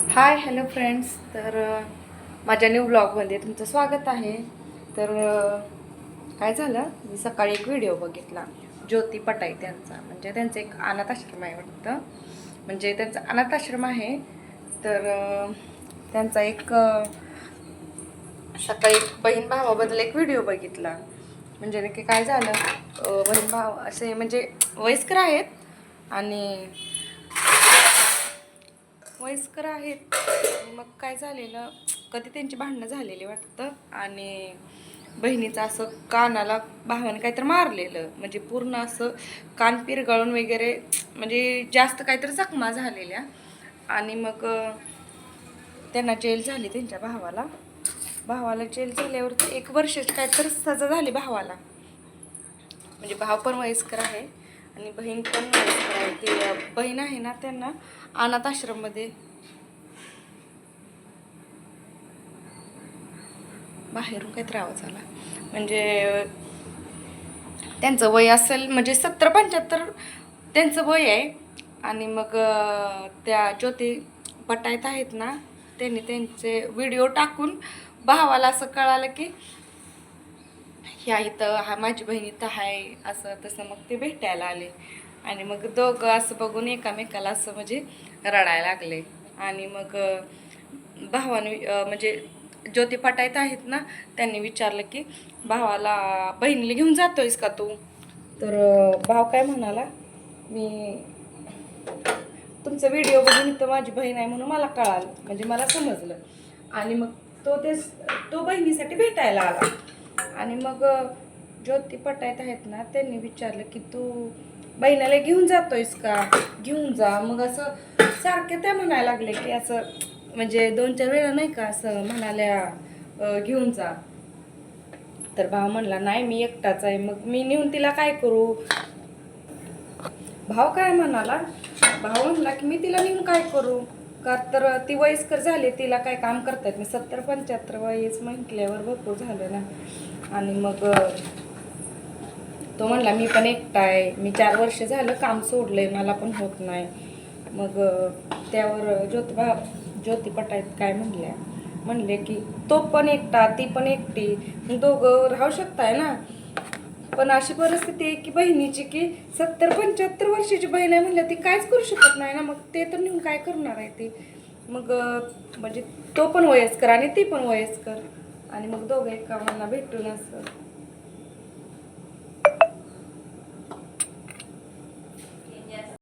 Hi hello friends. तर माझ्या new ब्लॉगमध्ये तुमचं स्वागत आहे. तर काय झालं, मी सकाळी एक व्हिडिओ बघितला ज्योती पटाई त्यांचा, म्हणजे त्यांचं एक अनाथ आश्रम आहे वाटतं, म्हणजे त्यांचा अनाथ आश्रम आहे. तर त्यांचा एक सकाळी बहीण भावाबद्दल एक व्हिडिओ बघितला. म्हणजे नक्की काय झालं, बहीण भाव असे म्हणजे वयस्कर आहेत आणि वयस्कर आहेत. मग काय झालेलं, कधी त्यांची भांडणं झालेली वाटतं आणि बहिणीचं असं कानाला भावाने काहीतरी मारलेलं, म्हणजे पूर्ण असं कान पिरगळून वगैरे, म्हणजे जास्त काहीतरी जखमा झालेल्या. आणि मग त्यांना जेल झाली, त्यांच्या भावाला जेल झाल्यावर 1 वर्षाची काहीतरी सजा झाली भावाला. म्हणजे भाव पण वयस्कर आहे आणि बहीण पण वयस्कर आहे. ती बहीण आहे ना, त्यांना अनाथ आश्रममध्ये, बाहेरून काहीतरी आवाज आला, म्हणजे त्यांचं वय असेल म्हणजे 70-75 त्यांचं वय आहे. आणि मग त्या ज्योती पटायत आहेत ना, त्यांनी त्यांचे व्हिडिओ टाकून भावाला असं कळालं की ह्या इथं माझी बहीण इथं आहे, असं तसं. मग ते भेटायला आले आणि मग दोघं असं बघून एकामेकाला असं म्हणजे रडायला लागले. आणि मग भावाने म्हणजे ज्योती पटायत आहेत ना, त्यांनी विचारलं की भावाला बहिणीला घेऊन जातोयस का तू? तर भाव काय म्हणाला, मी तुमचा व्हिडिओ बघून इथं माझी बहीण आहे म्हणून मला कळालं, म्हणजे मला समजलं. आणि मग तो बहिणीसाठी भेटायला आला. आणि मग ज्योती पटायत आहेत ना, त्यांनी विचारलं की तू बहिणीला घेऊन जातोयस का, घेऊन जा. मग असं सारखे त्या म्हणायला लागले की असं, म्हणजे 2-4 वेळा नाही का असं म्हणाल्या घेऊन जा. तर भाव म्हणला नाही, मी एकटाच आहे, मग मी नेऊन तिला काय करू? भाव काय म्हणाला, भाव म्हणला की मी तिला नेऊन काय करू, का तर ती वयस्कर झाली, तिला काय काम करतात मी 70-75 वयच म्हटल्यावर भरपूर झालं ना. आणि मग तो म्हणला मी पण एकटा आहे, मी 4 वर्ष झालं काम सोडलंय, मला पण होत नाही. मग त्यावर ज्योती पटायत काय म्हणले की तो पण एकटा, ती पण एकटी, दोघं राहू शकताय ना. पण अशी परिस्थिती आहे की बहिणीची की 70-75 वर्षाची बहीण आहे म्हणलं, ती काहीच करू शकत नाही ना. मग ते तर नेऊन काय करणार आहे ती? मग म्हणजे तो पण वयस्कर आणि ती पण वयस्कर, आणि मग दोघं एकामेकांना भेटून असं